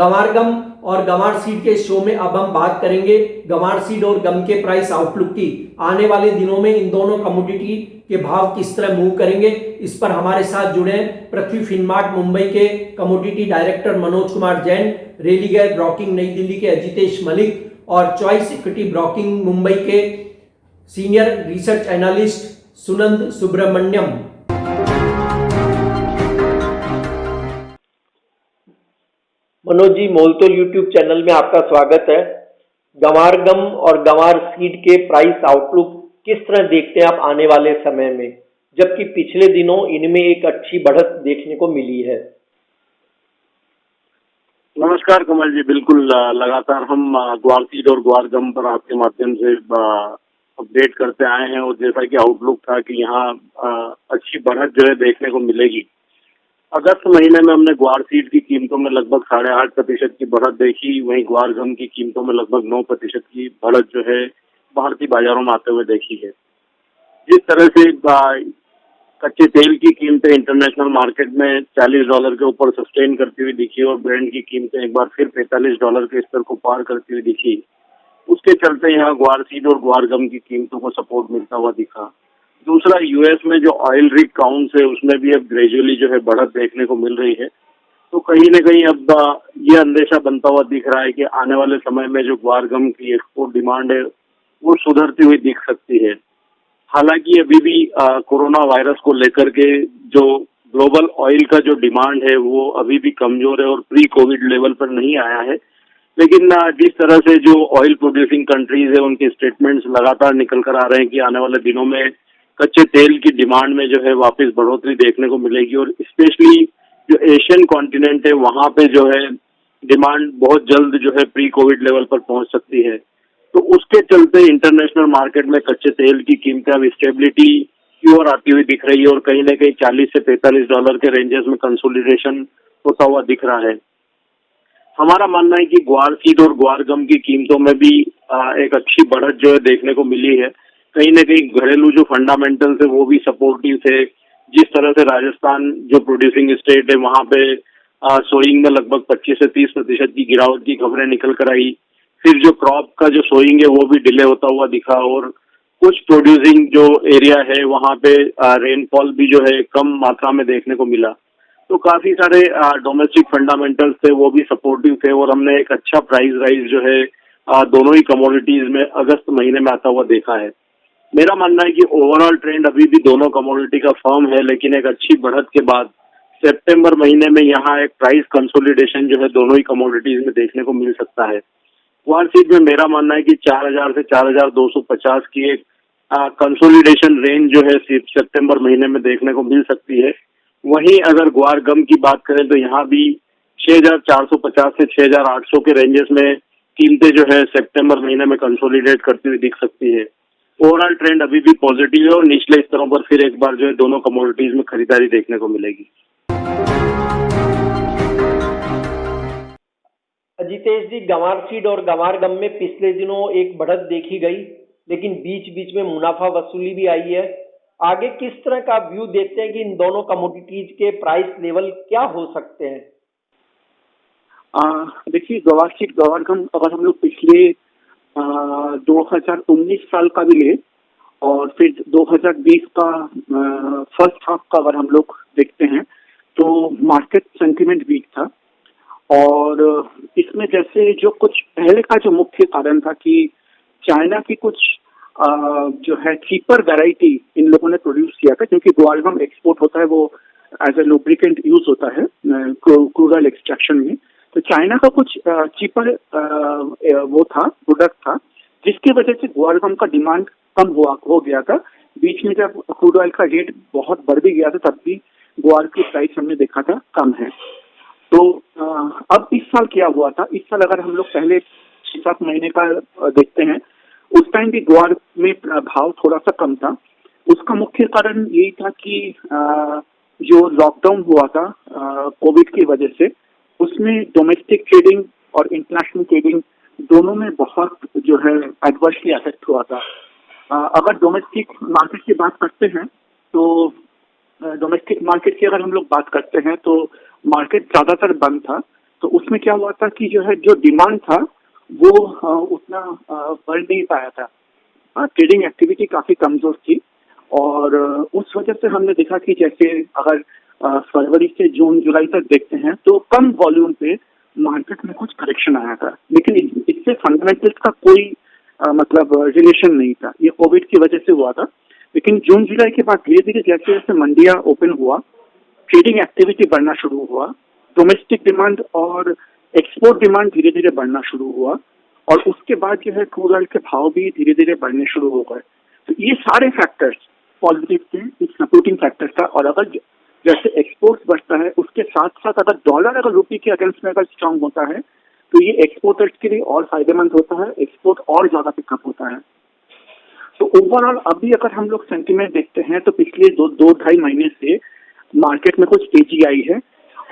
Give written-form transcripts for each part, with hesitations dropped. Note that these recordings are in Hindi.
गंवार गम और गंवार सीड के शो में अब हम बात करेंगे गंवार सीड और गम के प्राइस आउटलुक की। आने वाले दिनों में इन दोनों कमोडिटी के भाव किस तरह मूव करेंगे, इस पर हमारे साथ जुड़े हैं पृथ्वी फिनमार्ट मुंबई के commodity director Manoj Kumar Jain, Religare broking नई दिल्ली के अजितेश मलिक और चॉइस इक्विटी ब्रोकिंग मुंबई के senior research analyst Sunand Subramaniam. Manoj ji, Moltol YouTube channel में आपका स्वागत है। गंवार गम और गंवार सीड के प्राइस आउटलुक किस तरह देखते हैं आप आने वाले समय में, जबकि पिछले दिनों इनमें एक अच्छी बढ़त देखने को मिली है? नमस्कार कमल जी, बिल्कुल लगातार हम ग्वार सीड और ग्वार गम पर आपके माध्यम से अपडेट करते आए हैं और जैसा कि आउटलुक था कि यहाँ अच्छी बढ़त जो है देखने को मिलेगी। अगस्त महीने में हमने ग्वार सीड की कीमतों में लगभग 8.5% की बढ़त देखी, वहीं ग्वार गम की कीमतों में लगभग 9% की बढ़त जो है भारतीय बाजारों में आते हुए देखी है। जिस तरह से कच्चे तेल की कीमतें इंटरनेशनल मार्केट में $40 के ऊपर सस्टेन करती हुई दिखी और ब्रेंड की कीमतें एक बार फिर $45 के स्तर को पार करती हुई दिखी, उसके चलते यहाँ ग्वार सीड और ग्वार गम की कीमतों को सपोर्ट मिलता हुआ दिखा। दूसरा, यूएस में जो ऑयल रिग काउंट है उसमें भी अब ग्रेजुअली जो है बढ़त देखने को मिल रही है, तो कहीं न कहीं अब ये अंदेशा बनता हुआ दिख रहा है कि आने वाले समय में जो ग्वार गम की एक्सपोर्ट डिमांड है वो सुधरती हुई दिख सकती है। हालांकि अभी भी कोरोना वायरस को लेकर के जो ग्लोबल ऑयल का जो डिमांड है वो अभी भी कमजोर है और प्री कोविड लेवल पर नहीं आया है, लेकिन जिस तरह से जो ऑयल प्रोड्यूसिंग कंट्रीज है उनके स्टेटमेंट्स लगातार निकल कर आ रहे हैं कि आने वाले दिनों में कच्चे तेल की डिमांड में जो है वापस बढ़ोतरी देखने को मिलेगी और स्पेशली जो एशियन कॉन्टिनेंट है वहां पे जो है डिमांड बहुत जल्द जो है प्री कोविड लेवल पर पहुंच सकती है। तो उसके चलते इंटरनेशनल मार्केट में कच्चे तेल की कीमतें अब स्टेबिलिटी की ओर आती हुई दिख रही है और कहीं न कहीं $40 से $45 के रेंजेस में कंसोलिडेशन होता हुआ दिख रहा है। हमारा मानना है कि ग्वार सीड और ग्वार गम की कीमतों में भी एक अच्छी बढ़त जो है देखने को मिली है। कहीं न कहीं घरेलू जो फंडामेंटल्स है वो भी सपोर्टिव थे। जिस तरह से राजस्थान जो प्रोड्यूसिंग स्टेट है वहां पे सोइंग में लगभग 25 से 30% की गिरावट की खबरें निकल कर आई। फिर जो क्रॉप का जो सोइंग है वो भी डिले होता हुआ दिखा और कुछ प्रोड्यूसिंग जो एरिया है वहां पे रेनफॉल भी जो है कम मात्रा में देखने को मिला। तो काफी सारे डोमेस्टिक फंडामेंटल्स थे वो भी सपोर्टिव थे और हमने एक अच्छा प्राइस राइज जो है दोनों ही कमोडिटीज में अगस्त महीने में आता हुआ देखा है। मेरा मानना है कि ओवरऑल ट्रेंड अभी भी दोनों कमोडिटी का फर्म है, लेकिन एक अच्छी बढ़त के बाद सितंबर महीने में यहाँ एक प्राइस कंसोलिडेशन जो है दोनों ही कमोडिटीज में देखने को मिल सकता है। ग्वार सीड में मेरा मानना है कि 4000 से 4250 की एक कंसोलिडेशन रेंज जो है सितंबर महीने में देखने को मिल सकती है। वहीं अगर ग्वार गम की बात करें तो यहाँ भी 6450 से 6800 के रेंजेस में कीमतें जो है सितंबर महीने में कंसोलिडेट करती हुई दिख सकती है। ओवरऑल ट्रेंड अभी भी पॉजिटिव है और निचले स्तरों पर फिर एक बार जो है दोनों कमोडिटीज में खरीदारी देखने को मिलेगी। अजितेश जी, गंवार सीड और गंवार गम में पिछले दिनों एक बढ़त देखी गई, लेकिन बीच बीच में मुनाफा वसूली भी आई है। आगे किस तरह का व्यू देखते हैं कि इन दोनों कमोडिटीज के प्राइस लेवल क्या हो सकते हैं? देखिए, ग्वार सीड ग्वार गम अगर हम लोग पिछले 2019 साल का भी ले और फिर 2020 का फर्स्ट हाफ का अगर हम लोग देखते हैं तो मार्केट सेंटीमेंट वीक था और इसमें जैसे जो कुछ पहले का जो मुख्य कारण था कि चाइना की कुछ जो है चीपर वैरायटी इन लोगों ने प्रोड्यूस किया था, क्योंकि ग्वार गम एक्सपोर्ट होता है वो एज ए लुब्रिकेंट यूज होता है क्रूड ऑयल एक्सट्रैक्शन में। तो चाइना का कुछ चीपर वो था प्रोडक्ट था जिसकी वजह से ग्वार गम का डिमांड कम हो गया था। बीच में जब क्रूड ऑयल का रेट बहुत बढ़ भी गया था तब भी ग्वार की प्राइस हमने देखा था कम है। तो अब इस साल क्या हुआ था, इस साल अगर हम लोग पहले 6-7 महीने का देखते हैं उस टाइम भी ग्वार में भाव थोड़ा सा कम था। उसका मुख्य कारण यही था कि जो लॉकडाउन हुआ था कोविड की वजह से, उसमें डोमेस्टिक ट्रेडिंग और इंटरनेशनल ट्रेडिंग दोनों में बहुत जो है एडवर्सली अफेक्ट हुआ था। अगर डोमेस्टिक मार्केट की बात करते हैं तो डोमेस्टिक मार्केट की अगर हम लोग बात करते हैं तो मार्केट ज्यादातर बंद था तो उसमें क्या हुआ था कि जो है जो डिमांड था वो उतना बढ़ नहीं पाया था। ट्रेडिंग एक्टिविटी काफी कमजोर थी और उस वजह से हमने देखा कि जैसे अगर फरवरी से जून जुलाई तक देखते हैं तो कम वॉल्यूम पे मार्केट में कुछ करेक्शन आया था, लेकिन इससे फंडामेंटल्स का कोई मतलब रिलेशन नहीं था। ये कोविड की वजह से हुआ था। लेकिन जून जुलाई के बाद धीरे धीरे जैसे जैसे मंडियां ओपन हुआ, ट्रेडिंग एक्टिविटी बढ़ना शुरू हुआ, डोमेस्टिक डिमांड और एक्सपोर्ट डिमांड धीरे धीरे बढ़ना शुरू हुआ और उसके बाद जो है क्रूड ऑयल के भाव भी धीरे धीरे बढ़ने शुरू हो गए। तो ये सारे फैक्टर्स पॉजिटिव थे, एक सपोर्टिंग फैक्टर था। और अगर जैसे एक्सपोर्ट्स बढ़ता है उसके साथ साथ अगर डॉलर अगर रुपये के अगेंस्ट में अगर स्ट्रांग होता है तो ये एक्सपोर्टर्स के लिए और फायदेमंद होता है, एक्सपोर्ट और ज्यादा पिकअप होता है। तो ओवरऑल अभी अगर हम लोग सेंटीमेंट देखते हैं तो पिछले दो ढाई महीने से मार्केट में कुछ तेजी आई है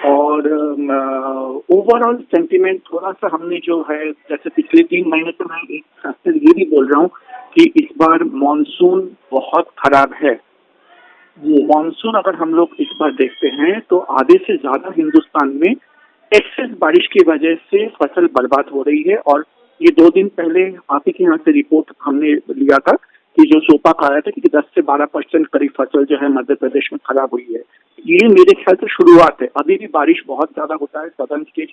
और ओवरऑल सेंटीमेंट थोड़ा सा हमने जो है जैसे पिछले 3 महीने से मैं एक साथ ये भी बोल रहा हूँ कि इस बार मॉनसून बहुत खराब है। मॉनसून अगर हम लोग इस बार देखते हैं तो आधे से ज्यादा हिंदुस्तान में एक्सेस बारिश की वजह से फसल बर्बाद हो रही है। और ये 2 दिन पहले आप ही के यहाँ से रिपोर्ट हमने लिया था कि जो सोपा का आया था कि 10 से 12% करीब फसल जो है मध्य प्रदेश में खराब हुई है। ये मेरे ख्याल से शुरुआत है, अभी भी बारिश बहुत ज्यादा होता है सदर्न स्टेट,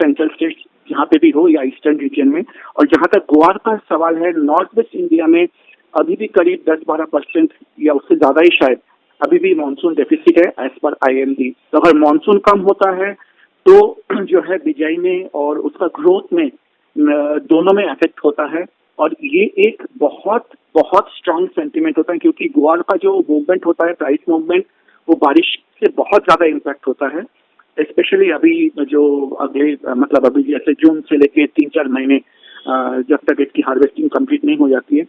सेंट्रल स्टेट जहाँ पे भी हो या ईस्टर्न रीजन में। और जहाँ तक ग्वार का सवाल है, नॉर्थ वेस्ट इंडिया में अभी भी करीब 10-12% या उससे ज्यादा ही शायद अभी भी मानसून डेफिसिट है एज पर IMD। तो अगर मानसून कम होता है तो जो है बिजाई में और उसका ग्रोथ में दोनों में इफेक्ट होता है। और ये एक बहुत बहुत स्ट्रांग सेंटीमेंट होता है क्योंकि ग्वार का जो मूवमेंट होता है, प्राइस मूवमेंट, वो बारिश से बहुत ज्यादा इम्पैक्ट होता है। स्पेशली अभी जो अगले मतलब अभी जैसे जून से लेके 3-4 महीने जब तक इसकी हार्वेस्टिंग कंप्लीट नहीं हो जाती है,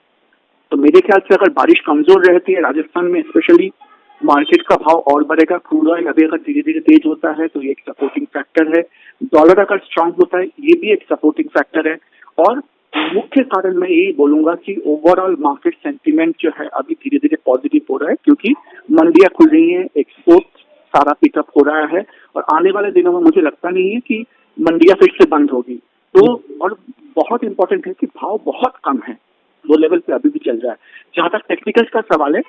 तो मेरे ख्याल से अगर बारिश कमजोर रहती है राजस्थान में स्पेशली, मार्केट का भाव और बढ़ेगा। क्रूड ऑयल अभी अगर धीरे धीरे तेज होता है तो ये एक सपोर्टिंग फैक्टर है। डॉलर अगर स्ट्रांग होता है ये भी एक सपोर्टिंग फैक्टर है। और मुख्य कारण मैं यही बोलूंगा कि ओवरऑल मार्केट सेंटीमेंट जो है अभी धीरे धीरे पॉजिटिव हो रहा है क्योंकि मंडियां खुल रही हैं, एक्सपोर्ट सारा पिकअप हो रहा है और आने वाले दिनों में मुझे लगता नहीं है कि मंडियां फिर से बंद होगी। तो और बहुत इंपॉर्टेंट है कि भाव बहुत कम है, लो लेवल पे अभी भी चल रहा है। जहां तक टेक्निकल्स का सवाल है,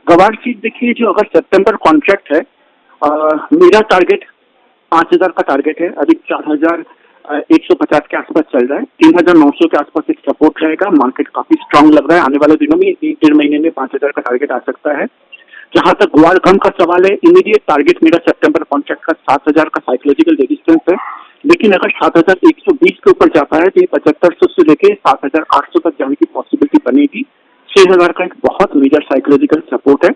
गवार सीट देखिए, जो अगर सितंबर कॉन्ट्रैक्ट है, मेरा टारगेट 5,000 का टारगेट है, अभी 4,150 के आसपास चल रहा है, 3,900 के आसपास एक सपोर्ट रहेगा। मार्केट काफी स्ट्रांग लग रहा है, आने वाले दिनों में 1-1.5 महीने में 5,000 का टारगेट आ सकता है। जहां तक ग्वार गम का सवाल है, इमीडिएट टारगेट मेरा सितंबर कॉन्ट्रैक्ट का 7,000 का साइकोलॉजिकल रेजिस्टेंस है, लेकिन अगर 7,120 के ऊपर जाता है तो ये 7,500 से लेके 7,800 तक जाने की पॉसिबिलिटी बनेगी। 6,000 का एक बहुत मेजर साइकोलॉजिकल सपोर्ट है।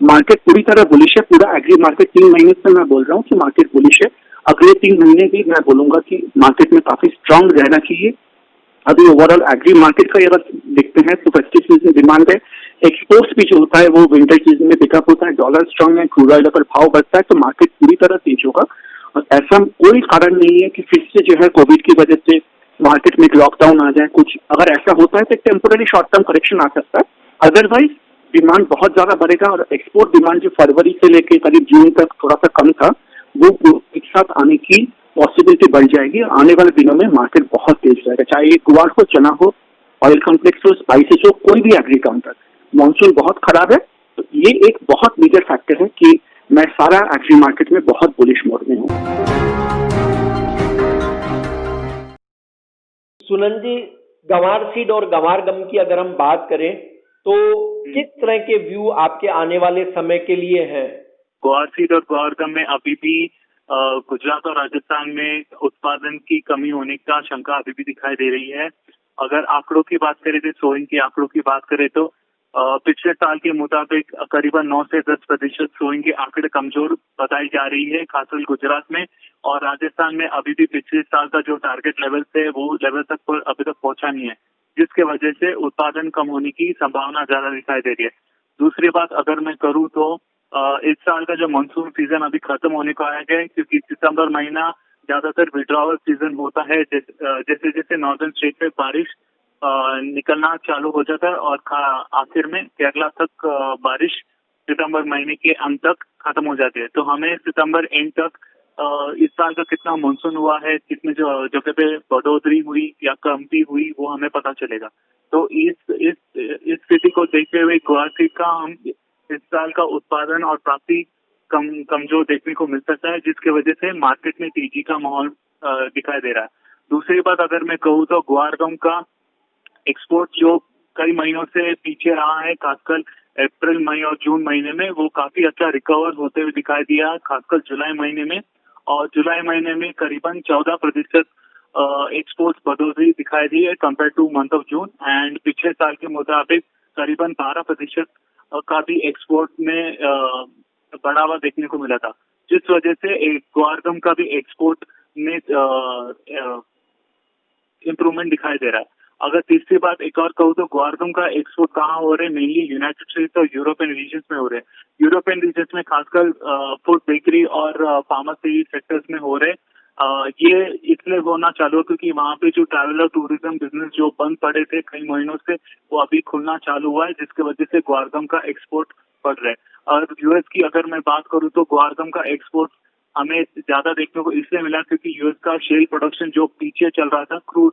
मार्केट पूरी तरह बुलिश है, पूरा एग्री मार्केट 3 महीने से मैं बोल रहा हूँ कि मार्केट बुलिश है। अगले 3 महीने भी मैं बोलूंगा कि मार्केट में काफी स्ट्रांग रहना चाहिए। अभी ओवरऑल एग्री मार्केट का अगर देखते हैं तो फेस्टिव सीजन डिमांड है, एक्सपोर्ट्स भी जो होता है वो विंटर सीजन में पिकअप होता है, डॉलर स्ट्रांग है, क्रूड ऑयल अगर भाव बढ़ता है तो मार्केट पूरी तरह तेज होगा। और ऐसा कोई कारण नहीं है कि फिर से जो है कोविड की वजह से मार्केट में एक लॉकडाउन आ जाए कुछ। अगर ऐसा होता है तो एक टेम्पोररी शॉर्ट टर्म करेक्शन आ सकता है, अदरवाइज डिमांड बहुत ज्यादा बढ़ेगा। और एक्सपोर्ट डिमांड जो फरवरी से लेके करीब जून तक थोड़ा सा कम था, वो एक साथ आने की पॉसिबिलिटी बढ़ जाएगी। आने वाले दिनों में मार्केट बहुत तेज रहेगा, चाहे ये गुवार हो, चना हो, ऑयल कॉम्प्लेक्स हो, स्पाइसेस हो, कोई भी एग्री काउंटर। मानसून बहुत खराब है, तो ये एक बहुत मेजर फैक्टर है कि मैं सारा एग्री मार्केट में बहुत बुलिश मोड में हूँ। सुनन जी, गंवार सीड और गंवार गम की अगर हम बात करें तो किस तरह के व्यू आपके आने वाले समय के लिए हैं? ग्वार सीड और ग्वार गम में अभी भी गुजरात और राजस्थान में उत्पादन की कमी होने का शंका अभी भी दिखाई दे रही है। अगर आंकड़ों की बात करें तो सोइंग के आंकड़ों की बात करें तो पिछले साल के मुताबिक करीबन 9 से 10% सोइंग के आंकड़े कमजोर बताई जा रही है, खासकर गुजरात में। और राजस्थान में अभी भी पिछले साल का जो टारगेट लेवल है वो लेवल तक अभी तक पहुंचा नहीं है, जिसके वजह से उत्पादन कम होने की संभावना ज्यादा दिखाई दे रही है। दूसरी बात अगर मैं करूँ तो इस साल का जो मानसून सीजन अभी खत्म होने को आया है, क्योंकि सितंबर महीना ज्यादातर विड्रॉवल सीजन होता है। जैसे जैसे नॉर्दर्न स्टेट में बारिश निकलना चालू हो जाता है और आखिर में केरला तक बारिश सितंबर महीने के अंत तक खत्म हो जाती है। तो हमें सितंबर एंड तक इस साल का कितना मानसून हुआ है, कितने जगह पे बढ़ोतरी हुई या कमी हुई, वो हमें पता चलेगा। तो इस स्थिति को देखते हुए ग्वार सीड का हम इस साल का उत्पादन और प्राप्ति कमजोर देखने को मिल सकता है, जिसकी वजह से मार्केट में तेजी का माहौल दिखाई दे रहा है। दूसरी बात अगर मैं कहूँ तो ग्वार गम का एक्सपोर्ट जो कई महीनों से पीछे रहा है, खासकर अप्रैल, मई और जून महीने में, वो काफी अच्छा रिकवर होते हुए दिखाई दिया, खासकर जुलाई महीने में। और जुलाई महीने में करीबन 14% एक्सपोर्ट बढ़ोतरी दिखाई दी है compare two month of June. And पिछले साल के मुताबिक करीबन 12% का भी एक्सपोर्ट में बढ़ावा देखने को मिला था, जिस वजह से ग्वार गम का भी एक्सपोर्ट में इम्प्रूवमेंट दिखाई दे रहा है। अगर तीसरी बात एक और कहूँ तो ग्वार गम का एक्सपोर्ट कहाँ हो रहे हैं, मेनली यूनाइटेड स्टेट्स और यूरोपियन रीजन्स में हो रहे हैं। यूरोपियन रीजन्स में खासकर फूड, बेकरी और फार्मेसी सेक्टर्स में हो रहे हैं। ये इसलिए होना चालू है क्योंकि वहाँ पे जो ट्रैवल और टूरिज्म बिजनेस जो बंद पड़े थे कई महीनों से, वो अभी खुलना चालू हुआ है, जिसकी वजह से ग्वार गम का एक्सपोर्ट बढ़ रहा है। और यूएस की अगर मैं बात करूँ तो ग्वार गम का एक्सपोर्ट हमें ज्यादा देखने को इसलिए मिला क्योंकि यूएस का शेल प्रोडक्शन जो पीछे चल रहा था, क्रूड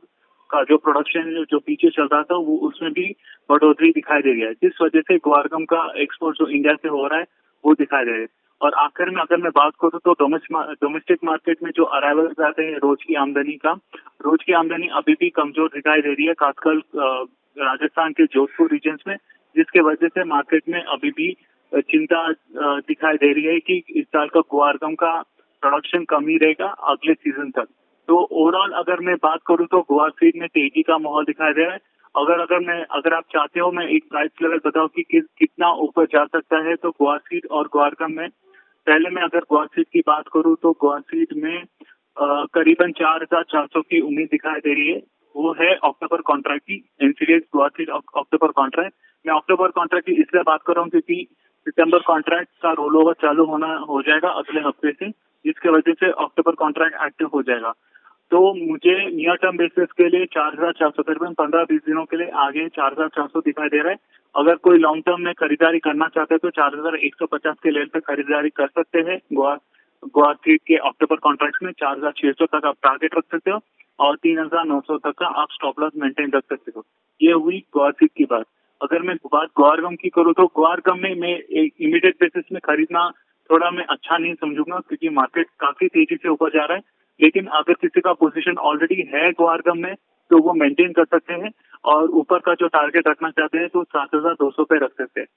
का जो प्रोडक्शन जो पीछे चल रहा था, वो उसमें भी बढ़ोतरी दिखाई दे रही है, जिस वजह से ग्वार गम का एक्सपोर्ट जो इंडिया से हो रहा है वो दिखाई दे रहा है। और आखिर में अगर मैं बात करूँ तो डोमेस्टिक मार्केट में जो अराइवल्स आते हैं रोज की आमदनी अभी भी कमजोर दिखाई दे रही है, खासकर राजस्थान के जोधपुर रीजन्स में, जिसके वजह से मार्केट में अभी भी चिंता दिखाई दे रही है कि इस साल का ग्वार गम का प्रोडक्शन कम ही रहेगा अगले सीजन तक। तो ओवरऑल अगर मैं बात करूं तो ग्वार सीड में तेजी का माहौल दिखाई दे रहा है। अगर आप चाहते हो मैं एक प्राइस लेवल बताऊं कि कितना ऊपर जा सकता है, तो ग्वार सीड और ग्वार गम में पहले मैं अगर ग्वार सीड की बात करूं तो ग्वार सीड में करीबन 4,400 की उम्मीद दिखाई दे रही है। वो है अक्टूबर कॉन्ट्रैक्ट की, एनसीडीएक्स ग्वार सीड अक्टूबर कॉन्ट्रैक्ट। मैं अक्टूबर कॉन्ट्रैक्ट की इसलिए बात कर रहा हूँ क्योंकि सितंबर कॉन्ट्रैक्ट का रोल ओवर चालू हो जाएगा अगले हफ्ते से, जिसके वजह से अक्टूबर कॉन्ट्रैक्ट एक्टिव हो जाएगा। तो मुझे नियर टर्म बेसिस के लिए 4,400 करीबन 15-20 दिनों के लिए आगे 4,400 दिखाई दे रहा है। अगर कोई लॉन्ग टर्म में खरीदारी करना चाहते हैं तो 4,150 के लेवल पे खरीदारी कर सकते हैं। ग्वार सीड के अक्टूबर कॉन्ट्रैक्ट में 4,600 तक आप टारगेट रख सकते हो और 3,900 तक का आप स्टॉप लॉस मेंटेन रख सकते हो। ये हुई ग्वार सीड की बात। अगर मैं बात ग्वार गम की करूँ तो ग्वार गम में मैं एक इमीडिएट बेसिस में खरीदना थोड़ा मैं अच्छा नहीं समझूंगा क्योंकि मार्केट काफी तेजी से ऊपर जा रहा है। लेकिन अगर किसी का पोजीशन ऑलरेडी है ग्वार गम में तो वो मेंटेन कर सकते हैं और ऊपर का जो टारगेट रखना चाहते हैं तो 7,200 पे रख सकते हैं।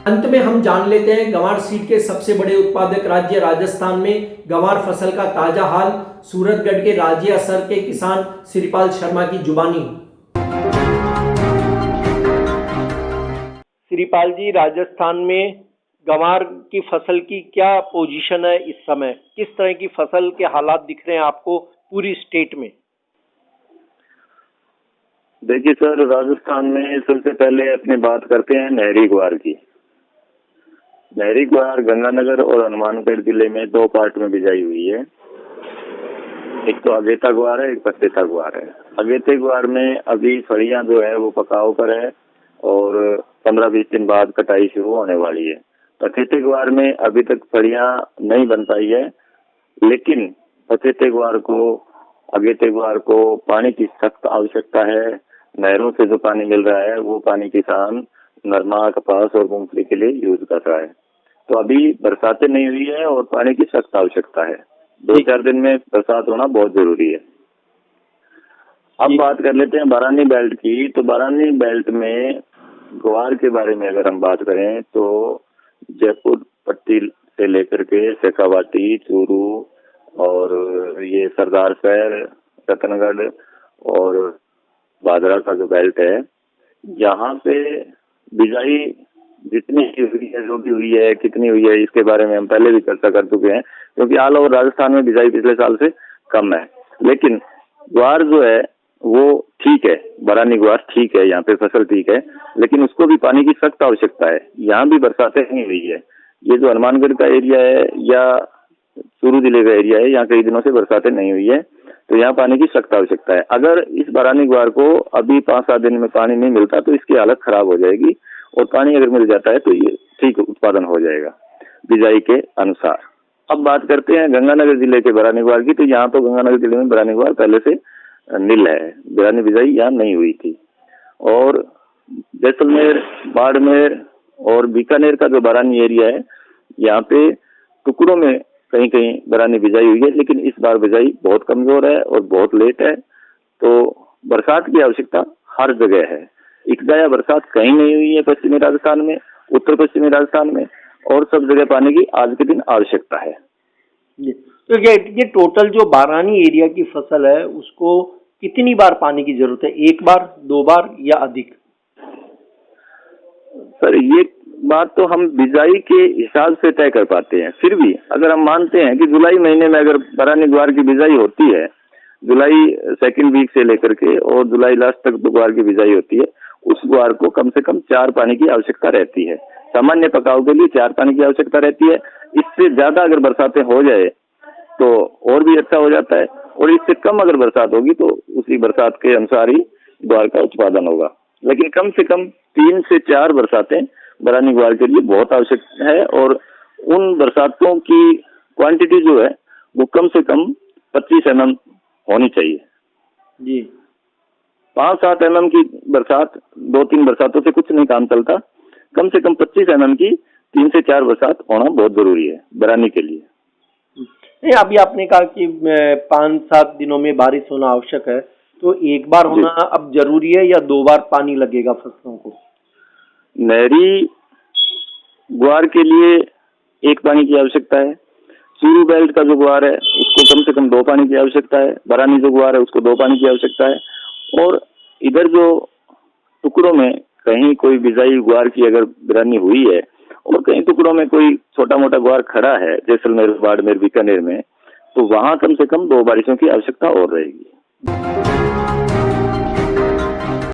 अंत में हम जान लेते हैं गंवार सीड के सबसे बड़े उत्पादक राज्य राजस्थान में गंवार फसल का ताजा हाल। सूरतगढ़ के राज्य असर के किसान श्रीपाल शर्मा की जुबानी। श्रीपाल जी, राजस्थान में गंवार की फसल की क्या पोजीशन है इस समय? किस तरह की फसल के हालात दिख रहे हैं आपको पूरी स्टेट में? देखिए सर, राजस्थान में सबसे पहले अपनी बात करते हैं नहरी ग्वार की। नहरी ग्वार गंगानगर और हनुमानगढ़ जिले में दो पार्ट में बिजाई हुई है। एक तो अगेता ग्वार है, एक पत्तेता ग्वार है। अगेते ग्वार में अभी फलियां जो है वो पकाव पर है और 15-20 दिन बाद कटाई शुरू होने वाली है। पत्तेते ग्वार में अभी तक फलियां नहीं बन पाई है, लेकिन पत्तेते ग्वार को अगेते ग्वार को पानी की सख्त आवश्यकता है। नहरों से जो पानी मिल रहा है वो पानी किसान नरमा, कपास और मूंगफली के लिए यूज कर रहा है। तो अभी बरसातें नहीं हुई है और पानी की सख्त आवश्यकता है। 2-4 दिन में बरसात होना बहुत जरूरी है। अब बात कर लेते हैं बारानी बेल्ट की। तो बारानी बेल्ट में ग्वार के बारे में अगर हम बात करें तो जयपुर पट्टी से लेकर के शेखावाटी, चूरू और ये सरदार शहर, रतनगढ़ और भादरा का जो बेल्ट है, यहाँ पे बिजाई जितनी हुई है, जो भी हुई है, कितनी हुई है, इसके बारे में हम पहले भी चर्चा कर चुके हैं, क्योंकि ऑल ओवर राजस्थान में बिजाई पिछले साल से कम है। लेकिन ग्वार जो है वो ठीक है, बरानी ग्वार ठीक है, यहाँ पे फसल ठीक है, लेकिन उसको भी पानी की सख्त आवश्यकता है। यहाँ भी बरसातें नहीं हुई है। ये जो हनुमानगढ़ का एरिया है या चूरू जिले का एरिया है, यहाँ कई दिनों से बरसातें नहीं हुई है, तो यहाँ पानी की सख्त आवश्यकता है। अगर इस बरानी ग्वार को अभी 5-7 दिन में पानी नहीं मिलता तो इसकी हालत खराब हो जाएगी, और पानी अगर मिल जाता है तो ये ठीक उत्पादन हो जाएगा। बिजाई के अनुसार। अब बात करते हैं गंगानगर जिले के बरानी ग्वार की। तो यहाँ तो गंगानगर जिले में बरानी ग्वार पहले से नील है, बरानी बिजाई यहाँ नहीं हुई थी। और जैसलमेर, बाड़मेर और बीकानेर का जो बरानी एरिया है, यहाँ पे टुकड़ों में कहीं कहीं बरानी बिजाई हुई है, लेकिन इस बार बिजाई बहुत कमजोर है और बहुत लेट है। तो बरसात की आवश्यकता हर जगह है। एकदाया बरसात कहीं नहीं हुई है पश्चिमी राजस्थान में, उत्तर पश्चिमी राजस्थान में, और सब जगह पानी की आज के दिन आवश्यकता है। तो ये टोटल जो बारानी एरिया की फसल है उसको कितनी बार पानी की जरूरत है? एक बार, 2 बार या अधिक? सर ये बात तो हम बिजाई के हिसाब से तय कर पाते हैं। फिर भी अगर हम मानते हैं कि जुलाई महीने में अगर बरानी ग्वार की बिजाई होती है, जुलाई सेकंड वीक से लेकर के और जुलाई लास्ट तक तो ग्वार की बिजाई होती है, उस ग्वार को कम से कम 4 पानी की आवश्यकता रहती है। सामान्य पकाव के लिए 4 पानी की आवश्यकता रहती है। इससे ज्यादा अगर बरसातें हो जाए तो और भी अच्छा हो जाता है, और इससे कम अगर बरसात होगी तो उसी बरसात के अनुसार ही ग्वार का उत्पादन होगा। लेकिन कम से कम 3 से 4 बरसातें बरानी ग्वार के लिए बहुत आवश्यक है, और उन बरसातों की क्वांटिटी जो है वो कम से कम 25 mm होनी चाहिए जी। 5-7 mm की बरसात 2-3 बरसातों से कुछ नहीं काम चलता। कम से कम 25 mm की 3 से 4 बरसात होना बहुत जरूरी है बरानी के लिए। नहीं, अभी आपने कहा कि 5-7 दिनों में बारिश होना आवश्यक है, तो एक बार होना अब जरूरी है या 2 बार पानी लगेगा फसलों को? नहरी ग्वार के लिए 1 पानी की आवश्यकता है। सूरू बेल्ट का जो ग्वार है उसको कम से कम 2 पानी की आवश्यकता है। बरानी जो ग्वार है उसको 2 पानी की आवश्यकता है। और इधर जो टुकड़ों में कहीं कोई बिजाई ग्वार की अगर बरानी हुई है और कहीं टुकड़ों में कोई छोटा मोटा ग्वार खड़ा है, जैसलमेर, बाड़मेर, बीकानेर में, तो वहां कम से कम 2 बारिशों की आवश्यकता और रहेगी।